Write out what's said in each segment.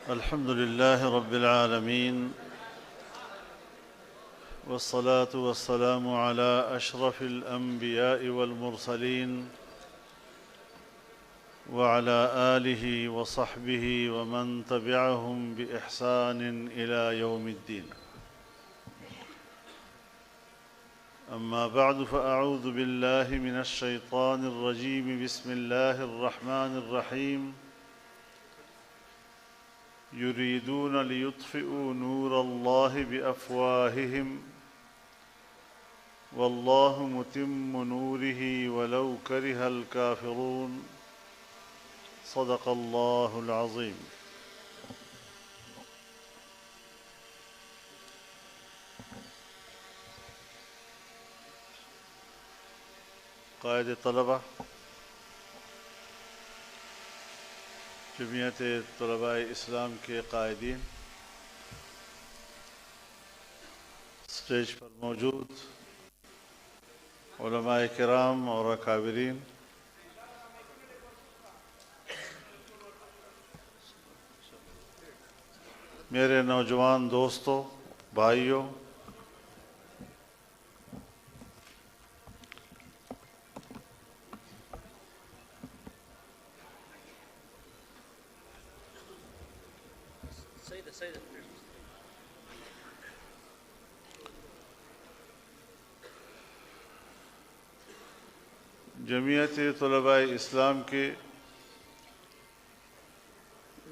الحمد لله رب العالمين، والصلاة والسلام على أشرف الأنبياء والمرسلين وعلى آله وصحبه ومن تبعهم بإحسان إلى يوم الدين. أما بعد، فأعوذ بالله من الشيطان الرجيم. بسم الله الرحمن الرحيم. يريدون ليطفئوا نور الله بأفواههم والله متم نوره ولو كره الكافرون. صدق الله العظيم. قائد طلبہ، جمعیت طلباء اسلام کے قائدین، اسٹیج پر موجود علماء کرام اور اکابرین، میرے نوجوان دوستوں، بھائیوں، جمعیت طلباء اسلام کے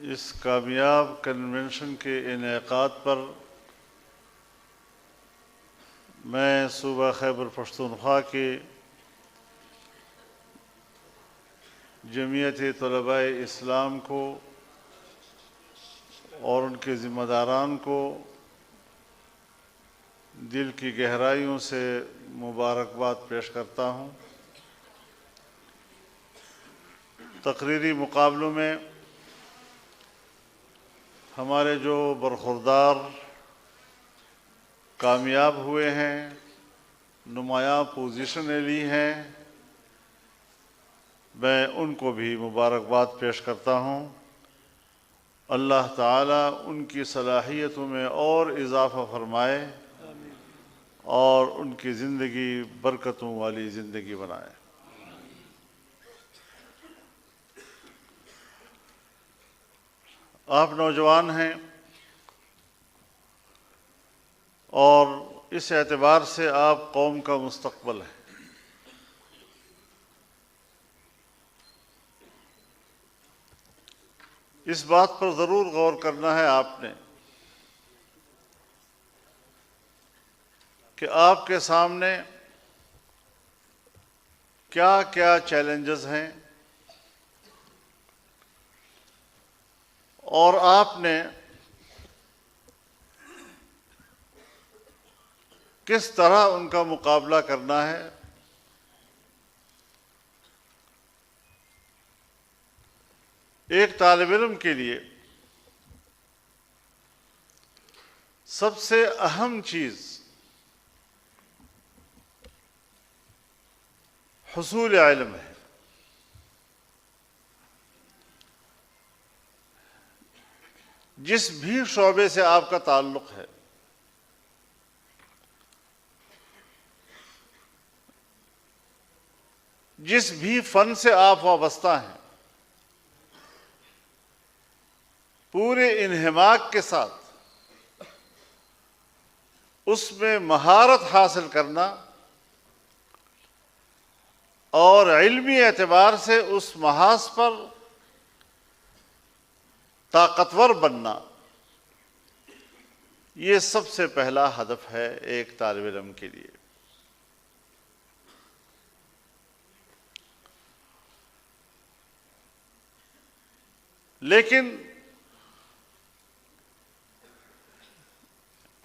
اس کامیاب کنونشن کے انعقاد پر میں صوبہ خیبر پختونخوا کے جمعیت طلباء اسلام کو اور ان کے ذمہ داران کو دل کی گہرائیوں سے مبارکباد پیش کرتا ہوں۔ تقریری مقابلوں میں ہمارے جو برخوردار کامیاب ہوئے ہیں، نمایاں پوزیشنیں لی ہیں، میں ان کو بھی مبارکباد پیش کرتا ہوں۔ اللہ تعالیٰ ان کی صلاحیتوں میں اور اضافہ فرمائے اور ان کی زندگی برکتوں والی زندگی بنائے۔ آپ نوجوان ہیں اور اس اعتبار سے آپ قوم کا مستقبل ہیں۔ اس بات پر ضرور غور کرنا ہے آپ نے کہ آپ کے سامنے کیا کیا چیلنجز ہیں اور آپ نے کس طرح ان کا مقابلہ کرنا ہے۔ ایک طالب علم کے لیے سب سے اہم چیز حصول علم ہے۔ جس بھی شعبے سے آپ کا تعلق ہے، جس بھی فن سے آپ وابستہ ہیں، پورے انہماک کے ساتھ اس میں مہارت حاصل کرنا اور علمی اعتبار سے اس محاذ پر طاقتور بننا، یہ سب سے پہلا ہدف ہے ایک طالب علم کے لیے۔ لیکن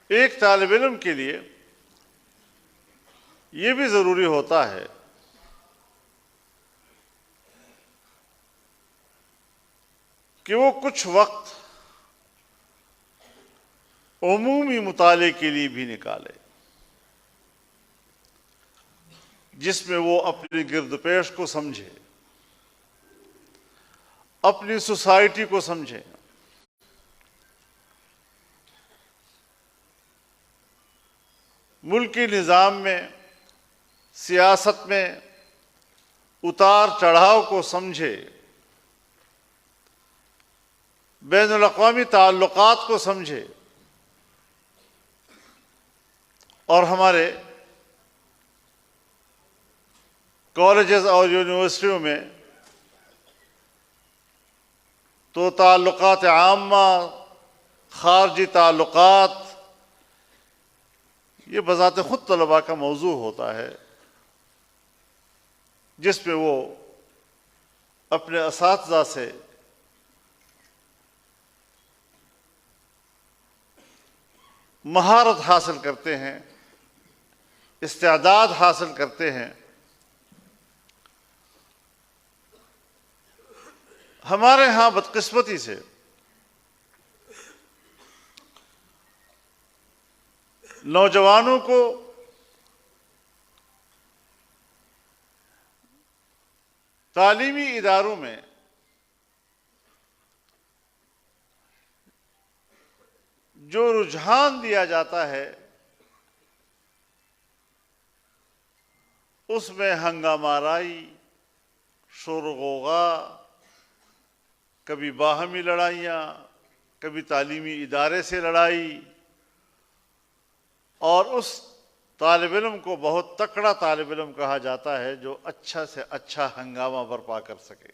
ایک طالب علم کے لیے یہ بھی ضروری ہوتا ہے کہ وہ کچھ وقت عمومی مطالعے کے لیے بھی نکالے، جس میں وہ اپنی گرد پیش کو سمجھے، اپنی سوسائٹی کو سمجھے، ملکی نظام میں، سیاست میں اتار چڑھاؤ کو سمجھے، بین الاقوامی تعلقات کو سمجھے، اور ہمارے کالجز اور یونیورسٹیوں میں تو تعلقات عامہ، خارجی تعلقات، یہ بذات خود طلباء کا موضوع ہوتا ہے، جس میں وہ اپنے اساتذہ سے مہارت حاصل کرتے ہیں، استعداد حاصل کرتے ہیں۔ ہمارے ہاں بدقسمتی سے نوجوانوں کو تعلیمی اداروں میں جو رجحان دیا جاتا ہے اس میں ہنگامہ آرائی، شور و غوغا، کبھی باہمی لڑائیاں، کبھی تعلیمی ادارے سے لڑائی، اور اس طالب علم کو بہت تکڑا طالب علم کہا جاتا ہے جو اچھا سے اچھا ہنگامہ برپا کر سکے۔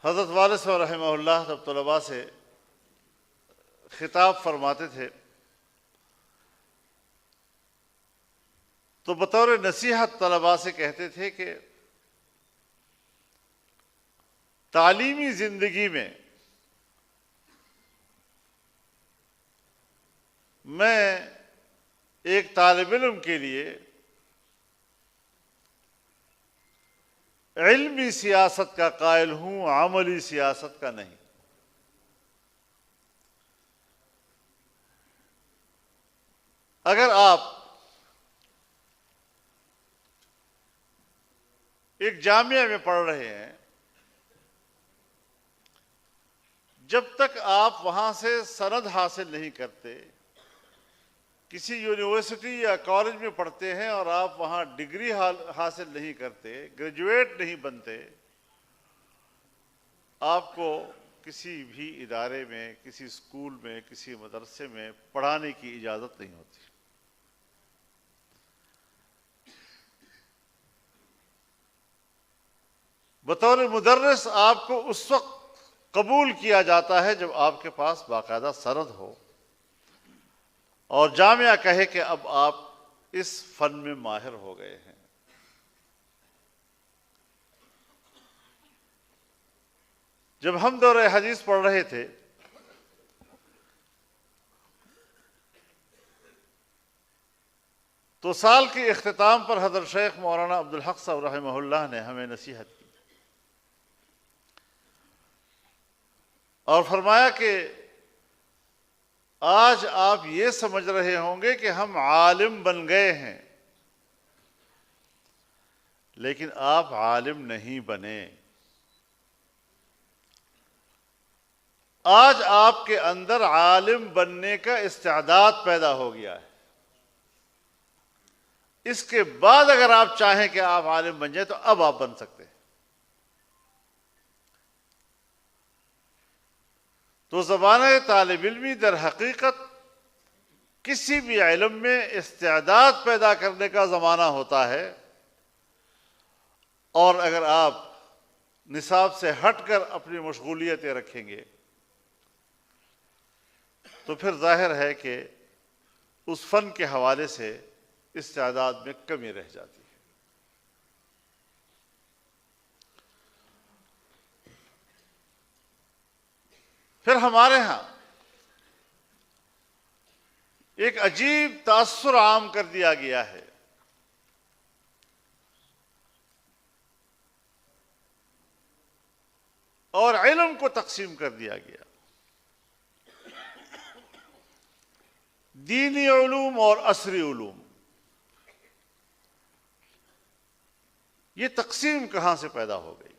حضرت والد صاحب رحمہ اللہ جب طلباء سے خطاب فرماتے تھے تو بطور نصیحت طلباء سے کہتے تھے کہ تعلیمی زندگی میں میں ایک طالب علم کے لیے علمی سیاست کا قائل ہوں، عملی سیاست کا نہیں۔ اگر آپ ایک جامعہ میں پڑھ رہے ہیں، جب تک آپ وہاں سے سند حاصل نہیں کرتے، کسی یونیورسٹی یا کالج میں پڑھتے ہیں اور آپ وہاں ڈگری حاصل نہیں کرتے، گریجویٹ نہیں بنتے، آپ کو کسی بھی ادارے میں، کسی اسکول میں، کسی مدرسے میں پڑھانے کی اجازت نہیں ہوتی۔ بطور مدرس آپ کو اس وقت قبول کیا جاتا ہے جب آپ کے پاس باقاعدہ سند ہو اور جامعہ کہے کہ اب آپ اس فن میں ماہر ہو گئے ہیں۔ جب ہم دورہ حدیث پڑھ رہے تھے تو سال کے اختتام پر حضرت شیخ مولانا عبدالحق صاحب رحمہ اللہ نے ہمیں نصیحت کی اور فرمایا کہ آج آپ یہ سمجھ رہے ہوں گے کہ ہم عالم بن گئے ہیں، لیکن آپ عالم نہیں بنے۔ آج آپ کے اندر عالم بننے کا استعداد پیدا ہو گیا ہے، اس کے بعد اگر آپ چاہیں کہ آپ عالم بن جائیں تو اب آپ بن سکتے ہیں۔ تو زمانہ طالب علمی در حقیقت کسی بھی علم میں استعداد پیدا کرنے کا زمانہ ہوتا ہے، اور اگر آپ نصاب سے ہٹ کر اپنی مشغولیتیں رکھیں گے تو پھر ظاہر ہے کہ اس فن کے حوالے سے استعداد میں کمی رہ جاتی ہے۔ پھر ہمارے ہاں ایک عجیب تاثر عام کر دیا گیا ہے، اور علم کو تقسیم کر دیا گیا، دینی علوم اور عصری علوم۔ یہ تقسیم کہاں سے پیدا ہو گئی؟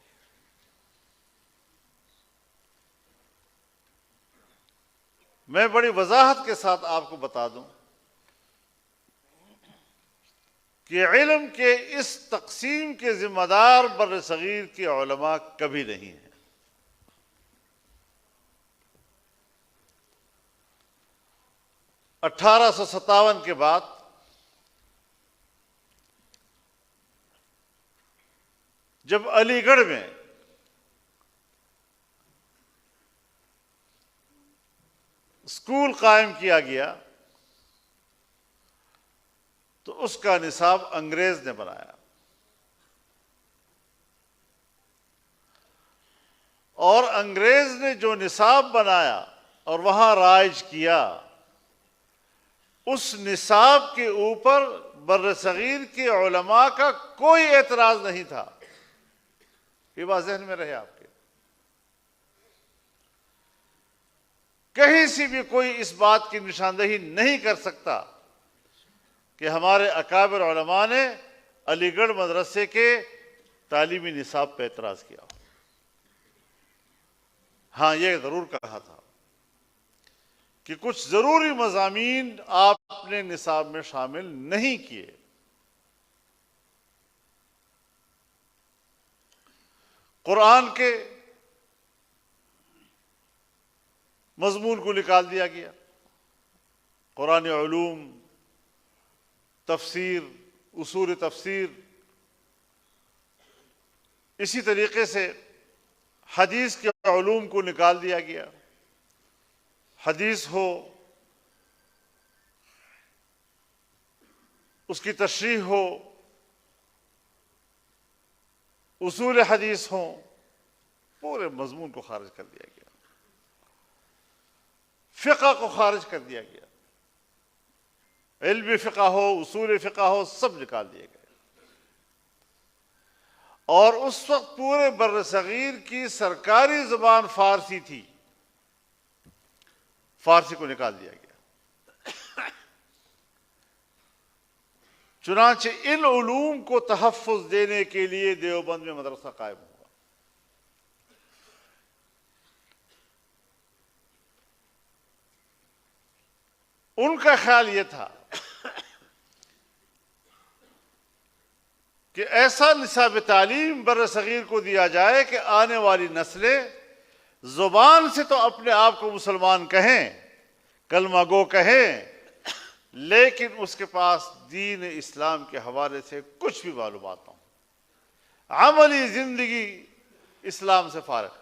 میں بڑی وضاحت کے ساتھ آپ کو بتا دوں کہ علم کے اس تقسیم کے ذمہ دار بر صغیر کے علماء کبھی نہیں ہیں۔ 1857 کے بعد جب علی گڑھ میں اسکول قائم کیا گیا تو اس کا نصاب انگریز نے بنایا، اور انگریز نے جو نصاب بنایا اور وہاں رائج کیا، اس نصاب کے اوپر بر صغیر کے علماء کا کوئی اعتراض نہیں تھا۔ یہ بات ذہن میں رہے آپ کے، کہیں سے بھی کوئی اس بات کی نشاندہی نہیں کر سکتا کہ ہمارے اکابر علماء نے علی گڑھ مدرسے کے تعلیمی نصاب پہ اعتراض کیا۔ ہاں، یہ ضرور کہا تھا کہ کچھ ضروری مضامین آپ نے نصاب میں شامل نہیں کیے۔ قرآن کے مضمون کو نکال دیا گیا، قرآن علوم، تفسیر، اصول تفسیر، اسی طریقے سے حدیث کے علوم کو نکال دیا گیا۔ حدیث ہو، اس کی تشریح ہو، اصول حدیث ہوں، پورے مضمون کو خارج کر دیا گیا۔ فقہ کو خارج کر دیا گیا، علم فقہ ہو، اصول فقہ ہو، سب نکال دیے گئے۔ اور اس وقت پورے بر صغیر کی سرکاری زبان فارسی تھی، فارسی کو نکال دیا گیا۔ چنانچہ ان علوم کو تحفظ دینے کے لیے دیوبند میں مدرسہ قائم ہوا۔ ان کا خیال یہ تھا کہ ایسا نصاب تعلیم بر صغیر کو دیا جائے کہ آنے والی نسلیں زبان سے تو اپنے آپ کو مسلمان کہیں، کلمہ گو کہیں، لیکن اس کے پاس دین اسلام کے حوالے سے کچھ بھی معلومات نہ ہو، عملی زندگی اسلام سے فارغ۔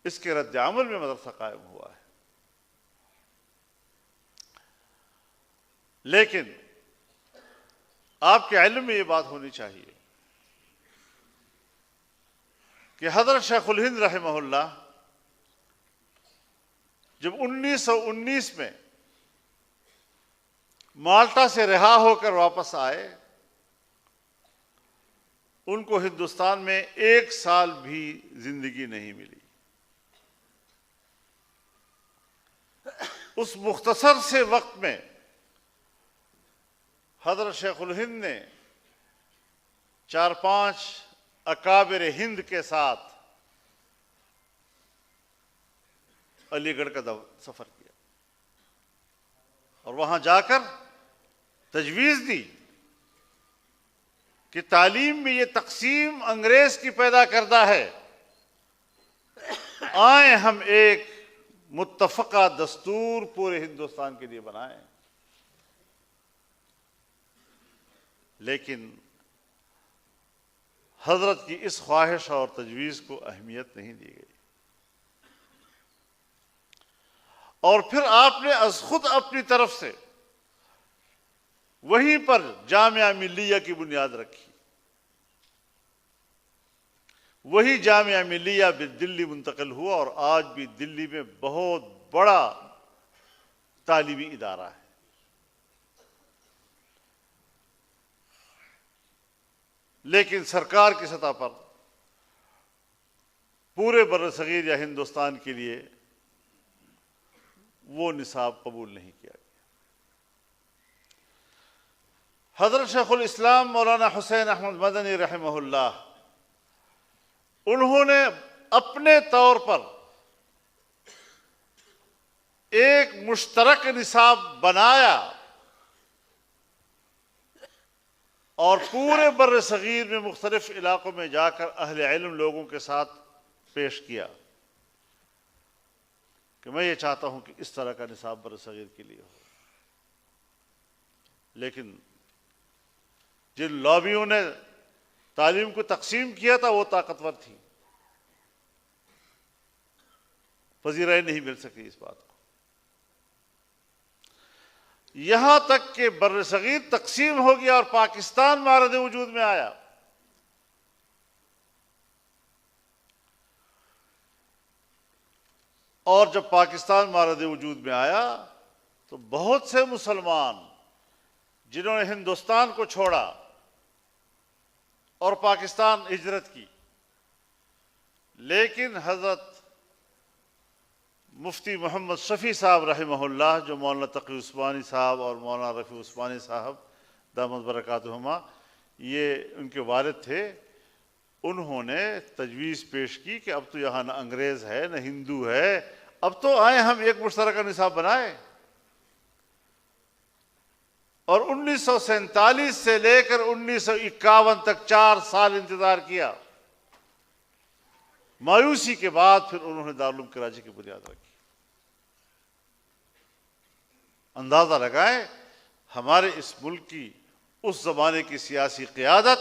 اس کے رد عمل میں مدرسہ قائم ہوا ہے۔ لیکن آپ کے علم میں یہ بات ہونی چاہیے کہ حضرت شیخ الہند رحمہ اللہ جب 1919 میں مالٹا سے رہا ہو کر واپس آئے، ان کو ہندوستان میں 1 سال بھی زندگی نہیں ملی۔ اس مختصر سے وقت میں حضرت شیخ الہند نے 4-5 اکابر ہند کے ساتھ علی گڑھ کا سفر کیا، اور وہاں جا کر تجویز دی کہ تعلیم میں یہ تقسیم انگریز کی پیدا کردہ ہے، آئیں ہم ایک متفقہ دستور پورے ہندوستان کے لیے بنائیں۔ لیکن حضرت کی اس خواہش اور تجویز کو اہمیت نہیں دی گئی، اور پھر آپ نے از خود اپنی طرف سے وہیں پر جامعہ ملیہ کی بنیاد رکھی۔ وہی جامعہ ملیہ بھی دلی منتقل ہوا، اور آج بھی دلی میں بہت بڑا تعلیمی ادارہ ہے۔ لیکن سرکار کی سطح پر پورے بر صغیر یا ہندوستان کے لیے وہ نصاب قبول نہیں کیا گیا۔ حضرت شیخ الاسلام مولانا حسین احمد مدنی رحمہ اللہ، انہوں نے اپنے طور پر ایک مشترک نصاب بنایا اور پورے بر صغیر میں مختلف علاقوں میں جا کر اہل علم لوگوں کے ساتھ پیش کیا کہ میں یہ چاہتا ہوں کہ اس طرح کا نصاب بر صغیر کے لیے ہو. لیکن جن لابیوں نے تعلیم کو تقسیم کیا تھا وہ طاقتور تھی، پذیرائی نہیں مل سکی اس بات کو. یہاں تک کہ بر صغیر تقسیم ہو گیا اور پاکستان مارد وجود میں آیا. اور جب پاکستان مارد وجود میں آیا تو بہت سے مسلمان جنہوں نے ہندوستان کو چھوڑا اور پاکستان ہجرت کی، لیکن حضرت مفتی محمد شفیع صاحب رحمہ اللہ، جو مولانا تقی عثمانی صاحب اور مولانا رفیع عثمانی صاحب دامت برکاتہما یہ ان کے والد تھے، انہوں نے تجویز پیش کی کہ اب تو یہاں نہ انگریز ہے نہ ہندو ہے، اب تو آئے ہم ایک مشترکہ نصاب بنائے. اور 1947 سے لے کر 1951 تک 4 سال انتظار کیا. مایوسی کے بعد پھر انہوں نے دارالعلوم کراچی کی بنیاد رکھی. اندازہ لگائیں ہمارے اس ملک کی اس زمانے کی سیاسی قیادت،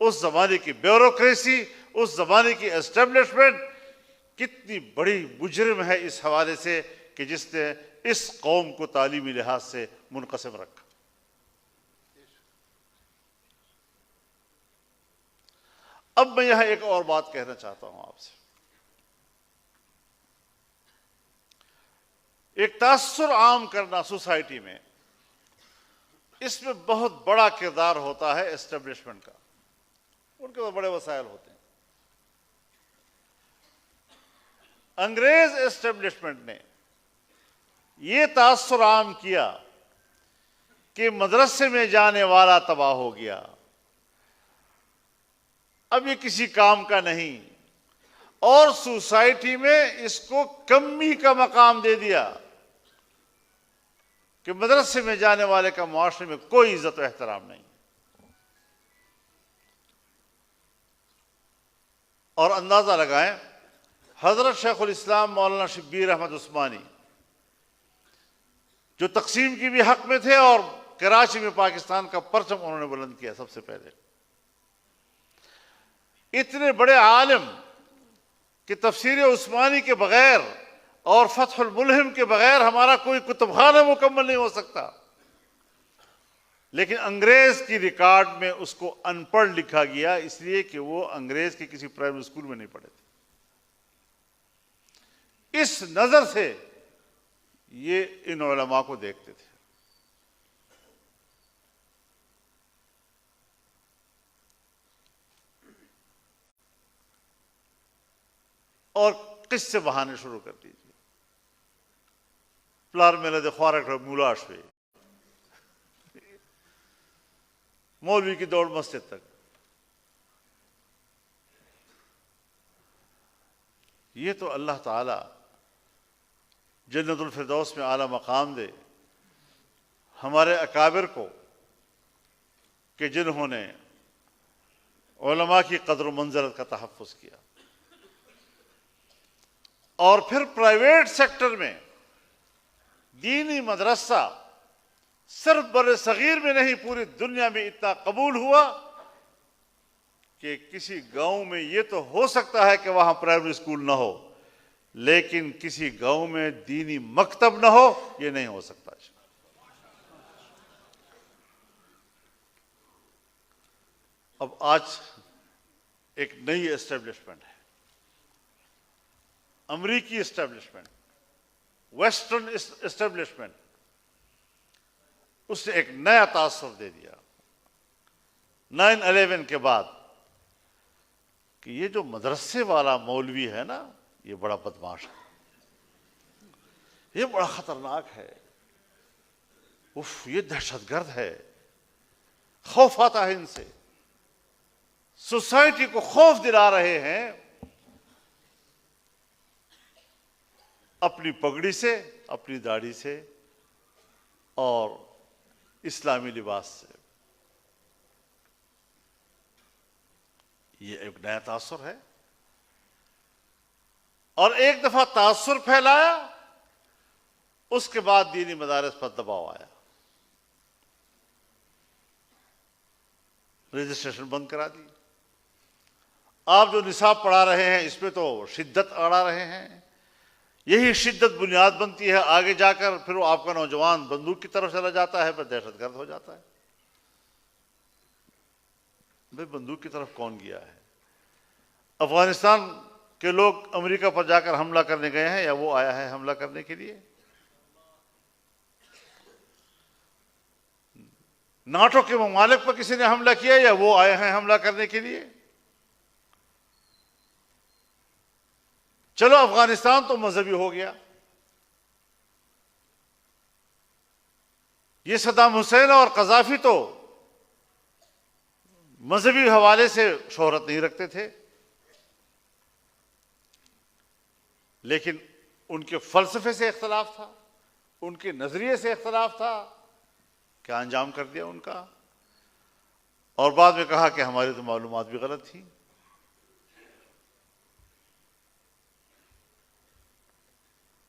اس زمانے کی بیوروکریسی، اس زمانے کی اسٹیبلشمنٹ کتنی بڑی مجرم ہے اس حوالے سے کہ جس نے اس قوم کو تعلیمی لحاظ سے منقسم رکھا. اب میں یہاں ایک اور بات کہنا چاہتا ہوں آپ سے. ایک تاثر عام کرنا سوسائٹی میں، اس میں بہت بڑا کردار ہوتا ہے اسٹیبلشمنٹ کا. ان کے پاس بڑے وسائل ہوتے ہیں. انگریز اسٹیبلشمنٹ نے یہ تاثر عام کیا کہ مدرسے میں جانے والا تباہ ہو گیا، اب یہ کسی کام کا نہیں، اور سوسائٹی میں اس کو کمی کا مقام دے دیا کہ مدرسے میں جانے والے کا معاشرے میں کوئی عزت و احترام نہیں. اور اندازہ لگائیں حضرت شیخ الاسلام مولانا شبیر احمد عثمانی جو تقسیم کی بھی حق میں تھے اور کراچی میں پاکستان کا پرچم انہوں نے بلند کیا سب سے پہلے. اتنے بڑے عالم کہ تفسیر عثمانی کے بغیر اور فتح الملہم کے بغیر ہمارا کوئی کتب خانہ مکمل نہیں ہو سکتا، لیکن انگریز کی ریکارڈ میں اس کو ان پڑھ لکھا گیا، اس لیے کہ وہ انگریز کے کسی پرائمری اسکول میں نہیں پڑھے تھے. اس نظر سے یہ ان علماء کو دیکھتے تھے. اور قصے بہانے شروع کر دیجیے. پلار میلہ دے خوارک مولاش پہ مولوی کی دوڑ مسجد تک. یہ تو اللہ تعالی جنت الفردوس میں اعلیٰ مقام دے ہمارے اکابر کو کہ جنہوں نے علماء کی قدر و منزلت کا تحفظ کیا. اور پھر پرائیویٹ سیکٹر میں دینی مدرسہ صرف بر صغیر میں نہیں پوری دنیا میں اتنا قبول ہوا کہ کسی گاؤں میں یہ تو ہو سکتا ہے کہ وہاں پرائمری اسکول نہ ہو، لیکن کسی گاؤں میں دینی مکتب نہ ہو یہ نہیں ہو سکتا. اب آج ایک نئی اسٹیبلشمنٹ ہے، امریکی اسٹیبلشمنٹ، ویسٹرن اسٹیبلشمنٹ، اس نے ایک نیا تاثر دے دیا 9/11 کے بعد کہ یہ جو مدرسے والا مولوی ہے نا یہ بڑا بدماش ہے، یہ بڑا خطرناک ہے، یہ دہشت گرد ہے، خوف آتا ہے ان سے، سوسائٹی کو خوف دلا رہے ہیں اپنی پگڑی سے، اپنی داڑھی سے اور اسلامی لباس سے. یہ ایک نیا تاثر ہے. اور ایک دفعہ تاثر پھیلایا، اس کے بعد دینی مدارس پر دباؤ آیا، رجسٹریشن بند کرا دی. آپ جو نصاب پڑھا رہے ہیں اس پہ تو شدت اڑا رہے ہیں. یہی شدت بنیاد بنتی ہے آگے جا کر، پھر وہ آپ کا نوجوان بندوق کی طرف چلا جاتا ہے، پھر دہشت گرد ہو جاتا ہے. بھائی بندوق کی طرف کون گیا ہے؟ افغانستان کے لوگ امریکہ پر جا کر حملہ کرنے گئے ہیں یا وہ آیا ہے حملہ کرنے کے لیے؟ ناٹو کے ممالک پر کسی نے حملہ کیا یا وہ آئے ہیں حملہ کرنے کے لیے؟ چلو افغانستان تو مذہبی ہو گیا، یہ صدام حسین اور قذافی تو مذہبی حوالے سے شہرت نہیں رکھتے تھے، لیکن ان کے فلسفے سے اختلاف تھا، ان کے نظریے سے اختلاف تھا. کیا انجام کر دیا ان کا؟ اور بعد میں کہا کہ ہماری تو معلومات بھی غلط تھی.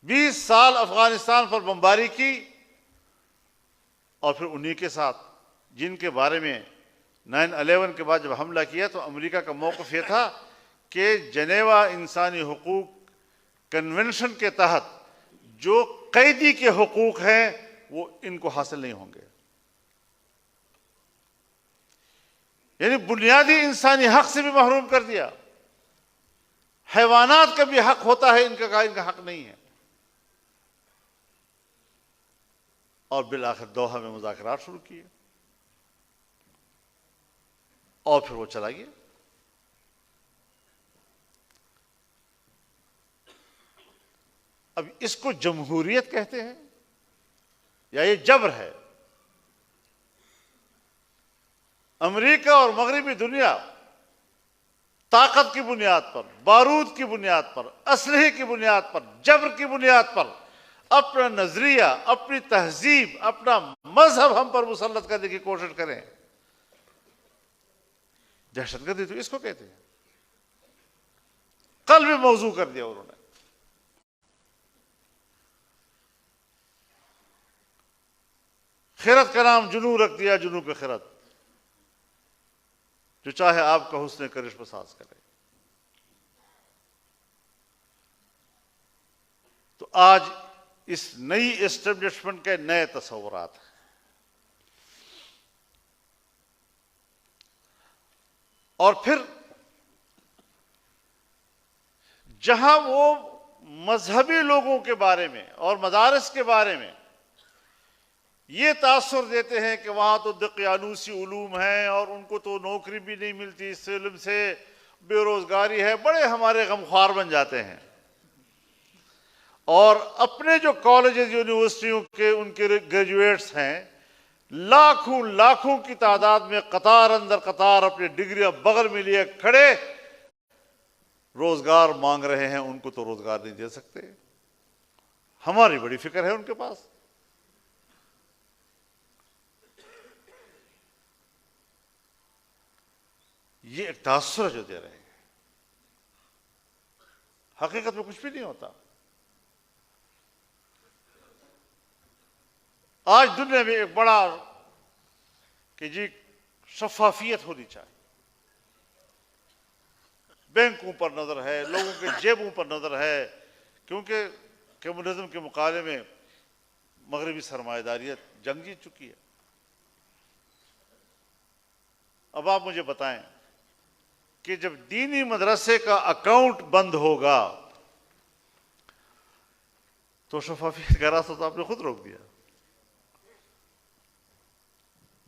20 سال افغانستان پر بمباری کی، اور پھر انہی کے ساتھ جن کے بارے میں 9/11 کے بعد جب حملہ کیا تو امریکہ کا موقف یہ تھا کہ جنیوا انسانی حقوق کنونشن کے تحت جو قیدی کے حقوق ہیں وہ ان کو حاصل نہیں ہوں گے. یعنی بنیادی انسانی حق سے بھی محروم کر دیا. حیوانات کا بھی حق ہوتا ہے، ان کا حق نہیں ہے. اور بالآخر دوحہ میں مذاکرات شروع کیے اور پھر وہ چلا گیا. اب اس کو جمہوریت کہتے ہیں یا یہ جبر ہے؟ امریکہ اور مغربی دنیا طاقت کی بنیاد پر، بارود کی بنیاد پر، اسلحے کی بنیاد پر، جبر کی بنیاد پر اپنا نظریہ، اپنی تہذیب، اپنا مذہب ہم پر مسلط کرنے کی کوشش کریں. دہشت گردی تو اس کو کہتے ہیں. قلب موضوع کر دیا انہوں نے. خیرت کا نام جنوں رکھ دیا، جنوں پہ خیرت، جو چاہے آپ کا حسن کرش بساز کرے. تو آج اس نئی اسٹیبلشمنٹ کے نئے تصورات ہیں. اور پھر جہاں وہ مذہبی لوگوں کے بارے میں اور مدارس کے بارے میں یہ تاثر دیتے ہیں کہ وہاں تو دقیانوسی علوم ہیں اور ان کو تو نوکری بھی نہیں ملتی، اس علم سے بے روزگاری ہے، بڑے ہمارے غمخوار بن جاتے ہیں. اور اپنے جو کالجز یونیورسٹیوں کے ان کے گریجویٹس ہیں، لاکھوں لاکھوں کی تعداد میں قطار اندر قطار اپنی ڈگریاں بغل میں لیے کھڑے روزگار مانگ رہے ہیں. ان کو تو روزگار نہیں دے سکتے. ہماری بڑی فکر ہے ان کے پاس. یہ ایک تاثر جو دے رہے ہیں، حقیقت میں کچھ بھی نہیں ہوتا. آج دنیا میں ایک بڑا کہ جی شفافیت ہونی چاہیے. بینکوں پر نظر ہے، لوگوں کے جیبوں پر نظر ہے، کیونکہ کمیونزم کے مقابلے میں مغربی سرمایہ داریت جنگ جیت چکی ہے. اب آپ مجھے بتائیں کہ جب دینی مدرسے کا اکاؤنٹ بند ہوگا تو شفافیت کا راستہ تو آپ نے خود روک دیا.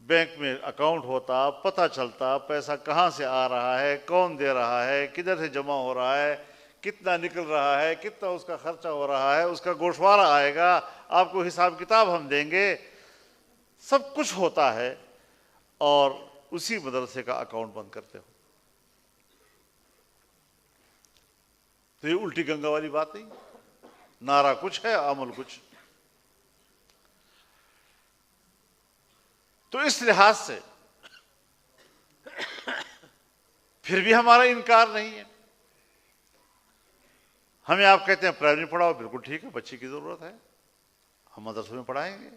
بینک میں اکاؤنٹ ہوتا، پتہ چلتا پیسہ کہاں سے آ رہا ہے، کون دے رہا ہے، کدھر سے جمع ہو رہا ہے، کتنا نکل رہا ہے، کتنا اس کا خرچہ ہو رہا ہے، اس کا گوشوارہ آئے گا، آپ کو حساب کتاب ہم دیں گے، سب کچھ ہوتا ہے. اور اسی مدرسے کا اکاؤنٹ بند کرتے ہو تو یہ الٹی گنگا والی بات نہیں. نعرہ کچھ ہے، عمل کچھ. تو اس لحاظ سے پھر بھی ہمارا انکار نہیں ہے. ہمیں آپ کہتے ہیں پرائمری پڑھاؤ، بالکل ٹھیک ہے، بچے کی ضرورت ہے، ہم مدرسوں میں پڑھائیں گے.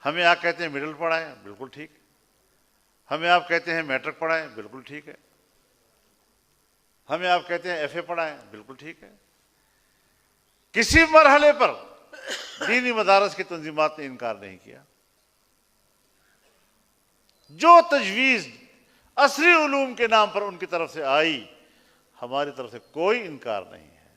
ہمیں آپ کہتے ہیں مڈل پڑھائیں، بالکل ٹھیک ہے. ہمیں آپ کہتے ہیں میٹرک پڑھائیں، بالکل ٹھیک ہے. ہمیں آپ کہتے ہیں ایف اے پڑھائیں، بالکل ٹھیک ہے. کسی مرحلے پر دینی مدارس کی تنظیمات نے انکار نہیں کیا. جو تجویز عصری علوم کے نام پر ان کی طرف سے آئی، ہماری طرف سے کوئی انکار نہیں ہے.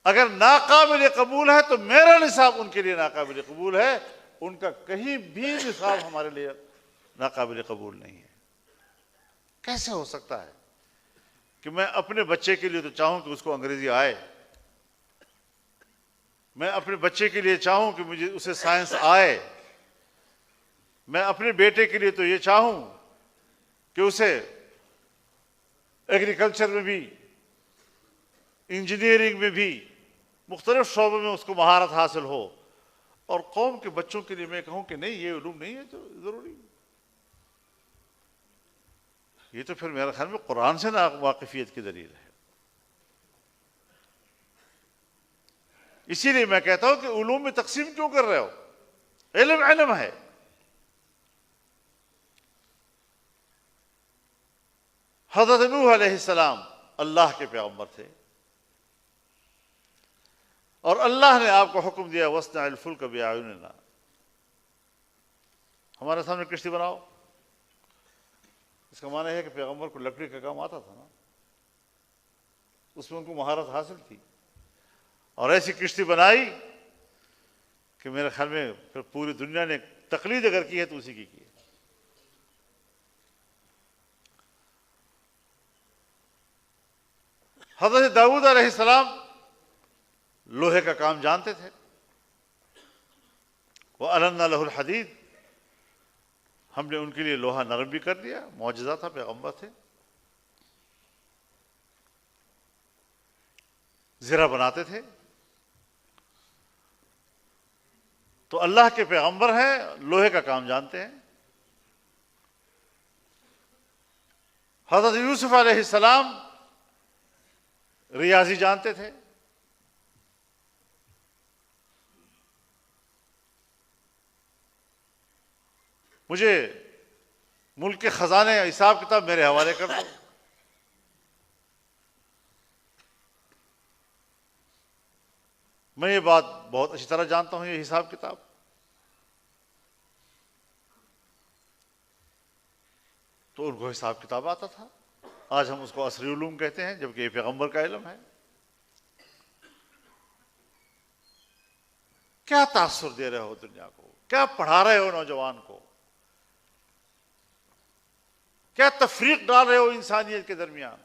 اگر ناقابل قبول ہے تو میرا نصاب ان کے لیے ناقابل قبول ہے، ان کا کہیں بھی نصاب ہمارے لیے ناقابل قبول نہیں ہے. کیسے ہو سکتا ہے کہ میں اپنے بچے کے لیے تو چاہوں کہ اس کو انگریزی آئے، میں اپنے بچے کے لیے چاہوں کہ مجھے اسے سائنس آئے، میں اپنے بیٹے کے لیے تو یہ چاہوں کہ اسے ایگریکلچر میں بھی، انجینئرنگ میں بھی، مختلف شعبوں میں اس کو مہارت حاصل ہو، اور قوم کے بچوں کے لیے میں کہوں کہ نہیں یہ علوم نہیں ہے تو ضروری. یہ تو پھر میرے خیال میں قرآن سے نا واقفیت کی دلیل ہے. اسی لیے میں کہتا ہوں کہ علوم میں تقسیم کیوں کر رہے ہو؟ علم علم ہے. حضرت نوح علیہ السلام اللہ کے پیغمبر تھے، اور اللہ نے آپ کو حکم دیا وَاصْنَعِ الْفُلْكَ بِأَعْيُنِنَا، ہمارے سامنے کشتی بناؤ. اس کا معنی ہے کہ پیغمبر کو لکڑی کا کام آتا تھا نا، اس میں ان کو مہارت حاصل تھی، اور ایسی کشتی بنائی کہ میرے خیال میں پھر پوری دنیا نے تقلید اگر کی ہے تو اسی کی ہے. حضرت داؤد علیہ السلام لوہے کا کام جانتے تھے. وَأَلَنَّا لَهُ الْحَدِيدَ، ہم نے ان کے لیے لوہا نرم بھی کر دیا. معجزہ تھا، پیغمبر تھے. زرہ بناتے تھے. تو اللہ کے پیغمبر ہیں، لوہے کا کام جانتے ہیں. حضرت یوسف علیہ السلام ریاضی جانتے تھے. مجھے ملک کے خزانے حساب کتاب میرے حوالے کر دو، میں یہ بات بہت اچھی طرح جانتا ہوں، یہ حساب کتاب. تو ان کو حساب کتاب آتا تھا. آج ہم اس کو عصری علوم کہتے ہیں، جبکہ یہ پیغمبر کا علم ہے. کیا تاثر دے رہے ہو دنیا کو؟ کیا پڑھا رہے ہو نوجوان کو؟ کیا تفریق ڈال رہے ہو انسانیت کے درمیان؟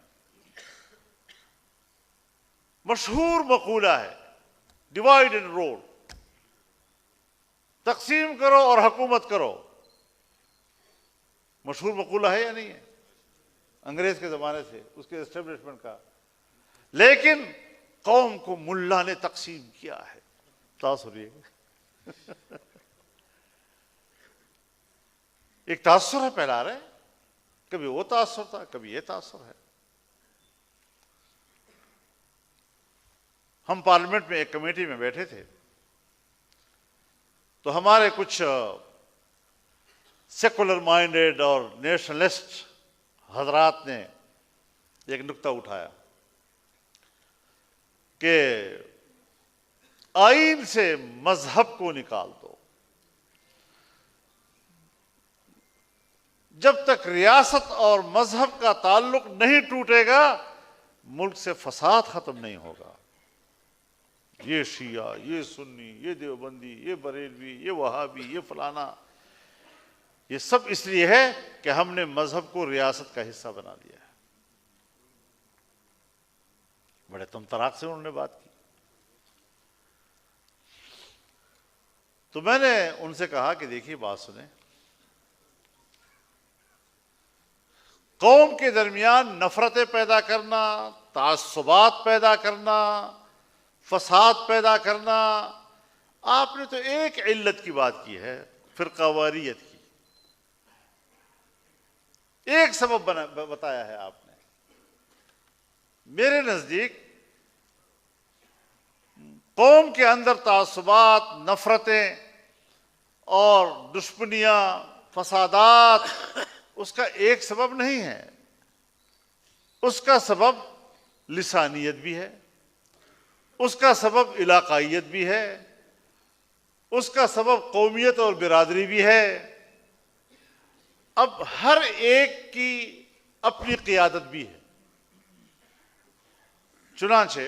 مشہور مقولہ ہے ڈیوائڈ اینڈ رول، تقسیم کرو اور حکومت کرو. مشہور مقولہ ہے یا نہیں ہے؟ انگریز کے زمانے سے، اس کے اسٹیبلشمنٹ کا. لیکن قوم کو ملا نے تقسیم کیا ہے. تاثر یہ ایک تاثر ہے پھیلا رہے ہیں. کبھی وہ تاثر تھا، کبھی یہ تاثر ہے. ہم پارلیمنٹ میں ایک کمیٹی میں بیٹھے تھے، تو ہمارے کچھ سیکولر مائنڈیڈ اور نیشنلسٹ حضرات نے ایک نکتہ اٹھایا کہ آئین سے مذہب کو نکال دو. جب تک ریاست اور مذہب کا تعلق نہیں ٹوٹے گا، ملک سے فساد ختم نہیں ہوگا. یہ شیعہ، یہ سنی، یہ دیوبندی، یہ بریلوی، یہ وہابی، یہ فلانا، یہ سب اس لیے ہے کہ ہم نے مذہب کو ریاست کا حصہ بنا دیا ہے. بڑے تمطراق سے انہوں نے بات کی. تو میں نے ان سے کہا کہ دیکھیے بات سنیں، قوم کے درمیان نفرتیں پیدا کرنا، تعصبات پیدا کرنا، فساد پیدا کرنا، آپ نے تو ایک علت کی بات کی ہے، فرقہ واریت کی، ایک سبب بتایا ہے آپ نے۔ میرے نزدیک قوم کے اندر تعصبات، نفرتیں اور دشمنیاں، فسادات اس کا ایک سبب نہیں ہے، اس کا سبب لسانیت بھی ہے، اس کا سبب علاقائیت بھی ہے، اس کا سبب قومیت اور برادری بھی ہے۔ اب ہر ایک کی اپنی قیادت بھی ہے۔ چنانچہ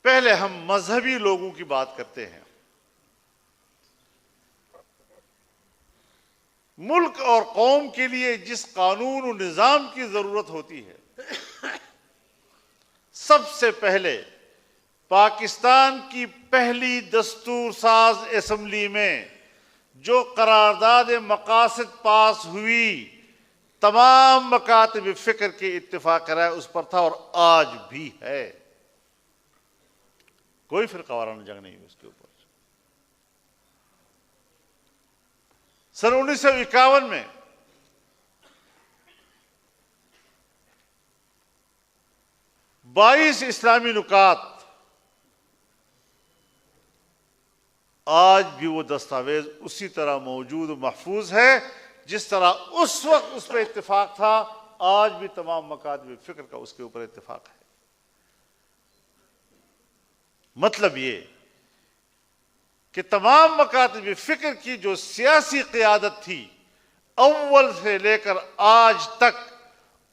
پہلے ہم مذہبی لوگوں کی بات کرتے ہیں۔ ملک اور قوم کے لیے جس قانون و نظام کی ضرورت ہوتی ہے، سب سے پہلے پاکستان کی پہلی دستور ساز اسمبلی میں جو قرارداد مقاصد پاس ہوئی، تمام مکاتب فکر کے اتفاق رائے اس پر تھا اور آج بھی ہے۔ کوئی فرقہ وارانہ جنگ نہیں ہوئی اس کے اوپر۔ سن 1951 میں بائیس اسلامی نکات، آج بھی وہ دستاویز اسی طرح موجود و محفوظ ہے جس طرح اس وقت اس پہ اتفاق تھا، آج بھی تمام مکاتب فکر کا اس کے اوپر اتفاق ہے۔ مطلب یہ کہ تمام مکاتب فکر کی جو سیاسی قیادت تھی اول سے لے کر آج تک،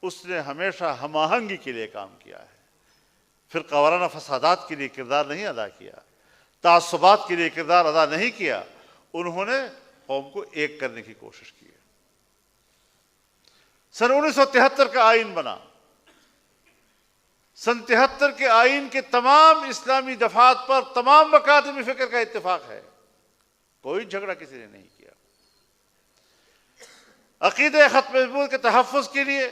اس نے ہمیشہ ہم آہنگی کے لیے کام کیا ہے، فرقہ وارانہ فسادات کے لیے کردار نہیں ادا کیا، تعصبات کے لیے کردار ادا نہیں کیا۔ انہوں نے قوم کو ایک کرنے کی کوشش کی ہے۔ سن 1973 کا آئین بنا، سن 73 کے آئین کے تمام اسلامی دفعات پر تمام مکاتب فکر کا اتفاق ہے، کوئی جھگڑا کسی نے نہیں کیا۔ عقیدہ ختم نبوت کے تحفظ کے لیے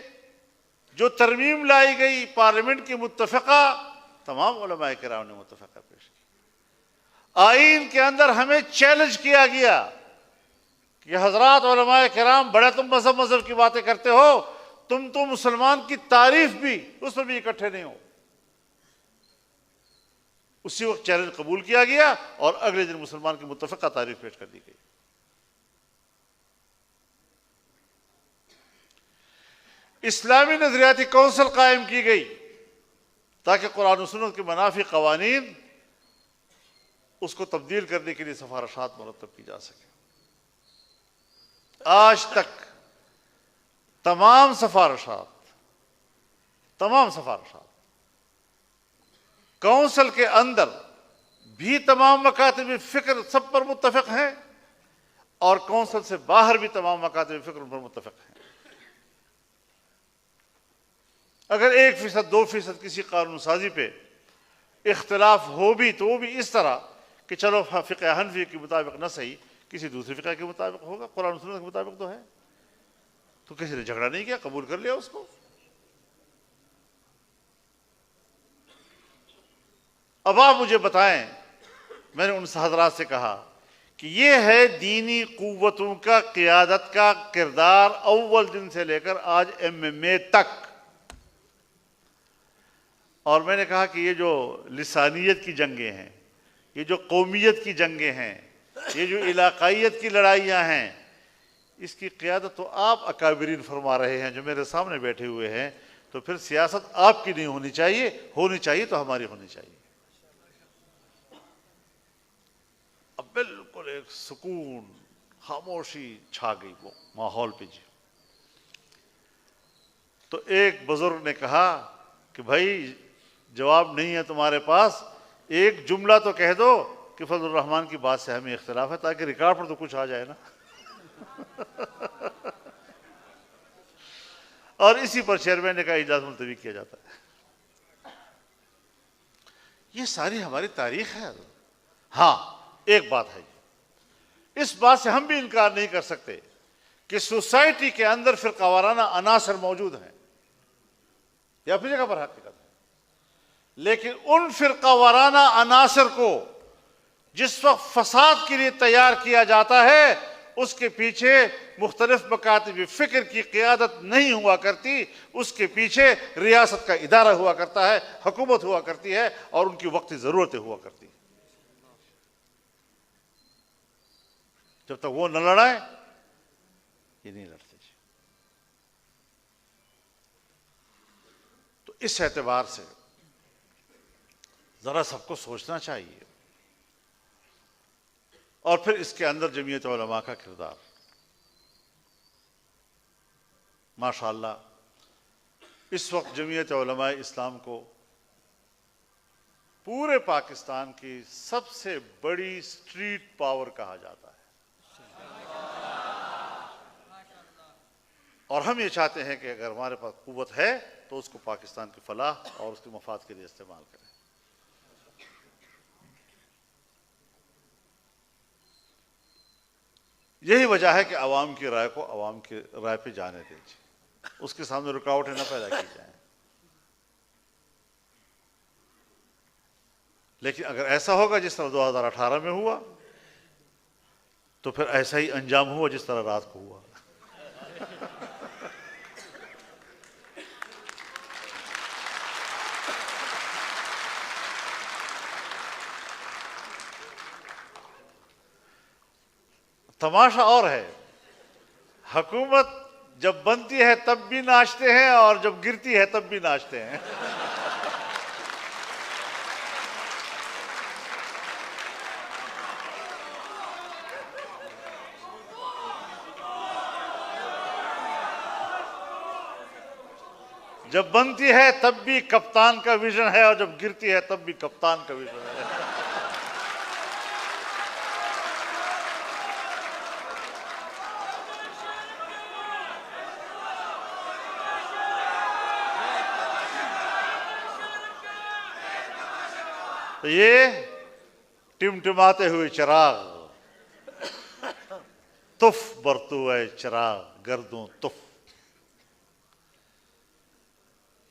جو ترمیم لائی گئی پارلیمنٹ کی متفقہ، تمام علماء کرام نے متفقہ پیش کی۔ آئین کے اندر ہمیں چیلنج کیا گیا کہ حضرات علماء کرام، بڑے تم مذہب کی باتیں کرتے ہو، تم تو مسلمان کی تعریف بھی، اس میں بھی اکٹھے نہیں ہو۔ اسی وقت چیلنج قبول کیا گیا اور اگلے دن مسلمان کی متفقہ تعریف پیش کر دی گئی۔ اسلامی نظریاتی کونسل قائم کی گئی تاکہ قرآن و سنت کے منافی قوانین اس کو تبدیل کرنے کے لیے سفارشات مرتب کی جا سکے۔ آج تک تمام سفارشات کونسل کے اندر بھی تمام مکاتب فکر سب پر متفق ہیں، اور کونسل سے باہر بھی تمام مکاتب فکر ان پر متفق ہیں۔ اگر 1%، 2% کسی قانون سازی پہ اختلاف ہو بھی تو وہ بھی اس طرح کہ چلو فقہ حنفی کے مطابق نہ صحیح، کسی دوسری فقہ کے مطابق ہوگا، قرآن و سنت کے مطابق تو ہے، تو کسی نے جھگڑا نہیں کیا، قبول کر لیا اس کو۔ اب آپ مجھے بتائیں، میں نے ان حضرات سے کہا کہ یہ ہے دینی قوتوں کا قیادت کا کردار اول دن سے لے کر آج MMA تک، اور میں نے کہا کہ یہ جو لسانیت کی جنگیں ہیں، یہ جو قومیت کی جنگیں ہیں، یہ جو علاقائیت کی لڑائیاں ہیں، اس کی قیادت تو آپ اکابرین فرما رہے ہیں جو میرے سامنے بیٹھے ہوئے ہیں، تو پھر سیاست آپ کی نہیں ہونی چاہیے تو ہماری ہونی چاہیے۔ اب بالکل ایک سکون، خاموشی چھا گئی وہ ماحول پہ جی۔ تو ایک بزرگ نے کہا کہ بھائی جواب نہیں ہے تمہارے پاس، ایک جملہ تو کہہ دو کہ فضل الرحمان کی بات سے ہمیں اختلاف ہے، تاکہ ریکارڈ پر تو کچھ آ جائے نا۔ اور اسی پر چیئرمین نے کہا اجلاس ملتوی کیا جاتا ہے۔ یہ ساری ہماری تاریخ ہے۔ ہاں ایک بات ہے، اس بات سے ہم بھی انکار نہیں کر سکتے کہ سوسائٹی کے اندر فرقہ وارانہ عناصر موجود ہیں، یا پھر جگہ پر حقیقت ہے، لیکن ان فرقہ وارانہ عناصر کو جس وقت فساد کے لیے تیار کیا جاتا ہے اس کے پیچھے مختلف مکاتب فکر کی قیادت نہیں ہوا کرتی، اس کے پیچھے ریاست کا ادارہ ہوا کرتا ہے، حکومت ہوا کرتی ہے اور ان کی وقتی ضرورتیں ہوا کرتی ہیں۔ جب تک وہ نہ لڑائیں یہ نہیں لڑتے۔ تو اس اعتبار سے ذرا سب کو سوچنا چاہیے، اور پھر اس کے اندر جمعیت علماء کا کردار۔ ماشاءاللہ اس وقت جمعیت علماء اسلام کو پورے پاکستان کی سب سے بڑی اسٹریٹ پاور کہا جاتا ہے، اور ہم یہ چاہتے ہیں کہ اگر ہمارے پاس قوت ہے تو اس کو پاکستان کی فلاح اور اس کے مفاد کے لیے استعمال کریں۔ یہی وجہ ہے کہ عوام کی رائے کو عوام کی رائے پہ جانے دیجیے، اس کے سامنے رکاوٹیں نہ پیدا کی جائیں۔ لیکن اگر ایسا ہوگا جس طرح 2018 میں ہوا تو پھر ایسا ہی انجام ہوا جس طرح رات کو ہوا۔ تماشا اور ہے، حکومت جب بنتی ہے تب بھی ناچتے ہیں اور جب گرتی ہے تب بھی ناچتے ہیں۔ جب بنتی ہے تب بھی کپتان کا ویژن ہے اور جب گرتی ہے تب بھی کپتان کا ویژن ہے۔ تو یہ ٹمٹماتے ہوئے چراغ، تف برتو اے چراغ گردوں تف،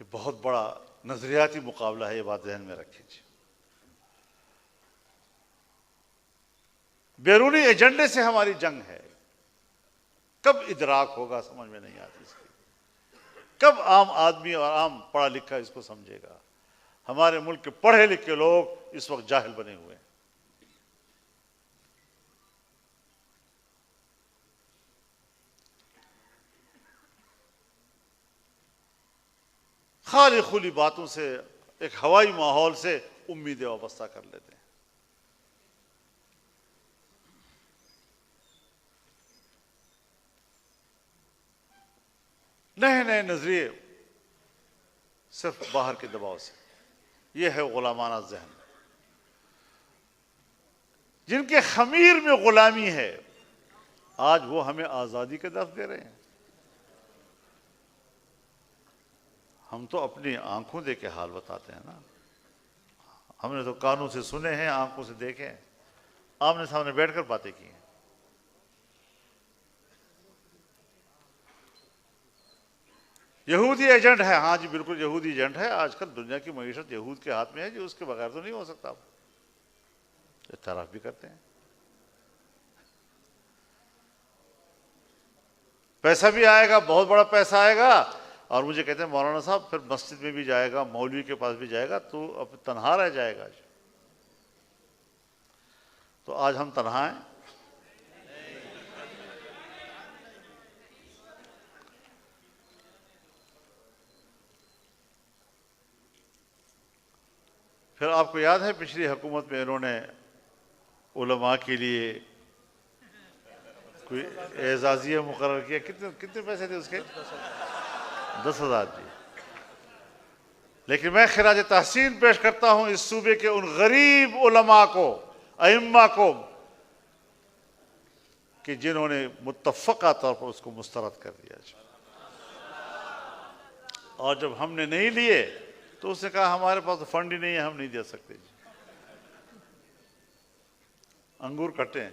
یہ بہت بڑا نظریاتی مقابلہ ہے، یہ بات ذہن میں رکھیے۔ بیرونی ایجنڈے سے ہماری جنگ ہے، کب ادراک ہوگا سمجھ میں نہیں آتی اس کی، کب عام آدمی اور عام پڑھا لکھا اس کو سمجھے گا۔ ہمارے ملک کے پڑھے لکھے لوگ اس وقت جاہل بنے ہوئے ہیں۔ خالی خلی باتوں سے، ایک ہوائی ماحول سے امیدیں وابستہ کر لیتے ہیں۔ نئے نئے نظریے صرف باہر کے دباؤ سے، یہ ہے غلامانہ ذہن، جن کے خمیر میں غلامی ہے، آج وہ ہمیں آزادی کا درس دے رہے ہیں۔ ہم تو اپنی آنکھوں دے کے حال بتاتے ہیں نا، ہم نے تو کانوں سے سنے ہیں، آنکھوں سے دیکھے ہیں، آمنے سامنے بیٹھ کر باتیں کی ہیں۔ یہودی ایجنٹ ہے، ہاں جی بالکل یہودی ایجنٹ ہے۔ آج کل دنیا کی معیشت یہود کے ہاتھ میں ہے جی، اس کے بغیر تو نہیں ہو سکتا۔ اعتراف بھی کرتے ہیں۔ پیسہ بھی آئے گا، بہت بڑا پیسہ آئے گا، اور مجھے کہتے ہیں مولانا صاحب پھر مسجد میں بھی جائے گا، مولوی کے پاس بھی جائے گا تو اب تنہا رہ جائے گا۔ تو آج ہم تنہا ہیں؟ پھر آپ کو یاد ہے پچھلی حکومت میں انہوں نے علماء کے لیے کوئی اعزازیہ مقرر کیا، کتنے پیسے تھے اس کے؟ 10,000 جی۔ لیکن میں خراج تحسین پیش کرتا ہوں اس صوبے کے ان غریب علماء کو، ائمہ کو، کہ جنہوں نے متفقہ طور پر اس کو مسترد کر دیا۔ اور جب ہم نے نہیں لیے تو اس نے کہا ہمارے پاس فنڈ ہی نہیں ہے، ہم نہیں دے سکتے جی۔ انگور کٹے ہیں۔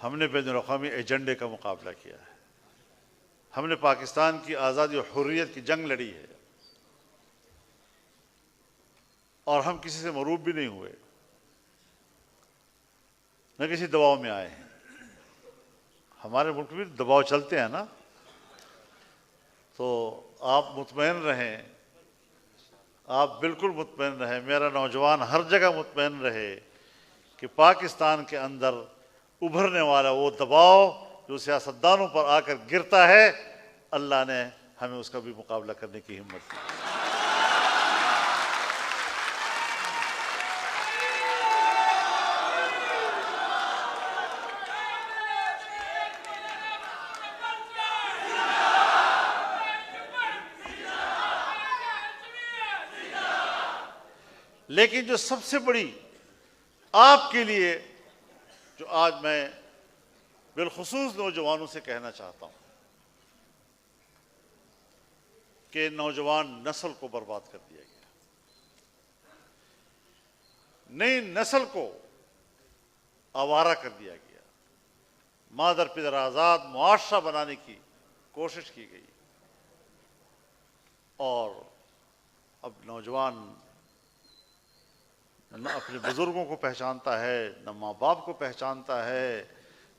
ہم نے بین الاقوامی ایجنڈے کا مقابلہ کیا ہے، ہم نے پاکستان کی آزادی اور حریت کی جنگ لڑی ہے، اور ہم کسی سے مروب بھی نہیں ہوئے، نہ کسی دباؤ میں آئے ہیں۔ ہمارے ملک میں دباؤ چلتے ہیں نا، تو آپ مطمئن رہیں، آپ بالکل مطمئن رہیں، میرا نوجوان ہر جگہ مطمئن رہے کہ پاکستان کے اندر ابھرنے والا وہ دباؤ جو سیاستدانوں پر آ کر گرتا ہے، اللہ نے ہمیں اس کا بھی مقابلہ کرنے کی ہمت دی۔ لیکن جو سب سے بڑی آپ کے لیے جو آج میں بالخصوص نوجوانوں سے کہنا چاہتا ہوں کہ نوجوان نسل کو برباد کر دیا گیا، نئی نسل کو آوارہ کر دیا گیا، مادر پدر آزاد معاشرہ بنانے کی کوشش کی گئی، اور اب نوجوان نہ اپنے بزرگوں کو پہچانتا ہے، نہ ماں باپ کو پہچانتا ہے،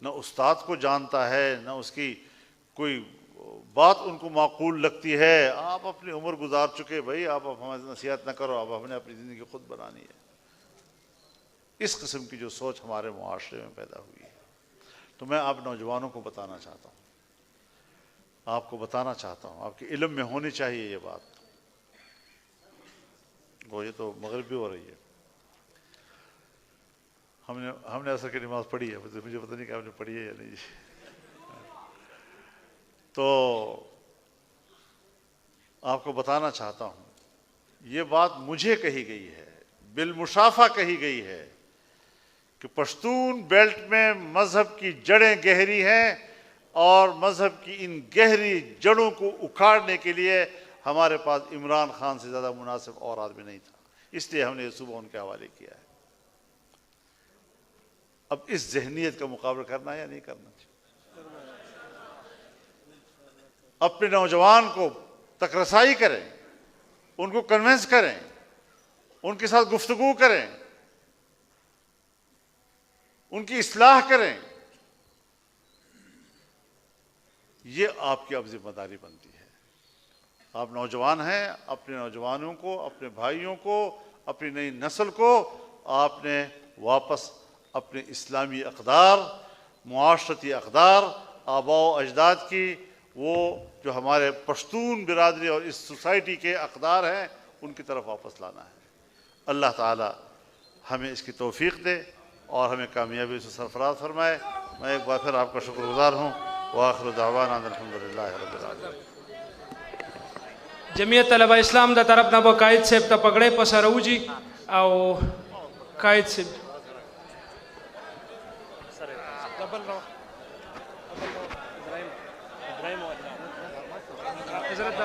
نہ استاد کو جانتا ہے، نہ اس کی کوئی بات ان کو معقول لگتی ہے۔ آپ اپنی عمر گزار چکے بھائی، آپ ہمیں نصیحت نہ کرو، اب ہم نے اپنی زندگی خود بنانی ہے۔ اس قسم کی جو سوچ ہمارے معاشرے میں پیدا ہوئی ہے، تو میں آپ نوجوانوں کو بتانا چاہتا ہوں، آپ کو بتانا چاہتا ہوں، آپ کے علم میں ہونی چاہیے یہ بات۔ وہ یہ تو مغرب بھی ہو رہی ہے، ہم نے عصر کی نماز پڑھی ہے، مجھے پتہ نہیں کہ آپ نے پڑھی ہے یا نہیں۔ تو آپ کو بتانا چاہتا ہوں، یہ بات مجھے کہی گئی ہے، بالمشافہ کہی گئی ہے کہ پشتون بیلٹ میں مذہب کی جڑیں گہری ہیں، اور مذہب کی ان گہری جڑوں کو اکھاڑنے کے لیے ہمارے پاس عمران خان سے زیادہ مناسب اور آدمی نہیں تھا، اس لیے ہم نے یہ صبح ان کے حوالے کیا ہے۔ اب اس ذہنیت کا مقابلہ کرنا ہے یا نہیں کرنا چاہیے؟ اپنے نوجوان کو تک رسائی کریں، ان کو کنونس کریں، ان کے ساتھ گفتگو کریں، ان کی اصلاح کریں، یہ آپ کی اب ذمہ داری بنتی ہے۔ آپ نوجوان ہیں، اپنے نوجوانوں کو، اپنے بھائیوں کو، اپنی نئی نسل کو آپ نے واپس اپنے اسلامی اقدار، معاشرتی اقدار، آباء و اجداد کی وہ جو ہمارے پشتون برادری اور اس سوسائٹی کے اقدار ہیں، ان کی طرف واپس لانا ہے۔ اللہ تعالی ہمیں اس کی توفیق دے اور ہمیں کامیابی سے سرفراز فرمائے۔ میں ایک بار پھر آپ کا شکر گزار ہوں۔ وآخر دعوانا الحمدللہ رب العالمین۔ جمعیت طلبہ اسلام دا طرف نہ قائد صاحب تا پگڑے پسرو جی او قائد صاحب حضرت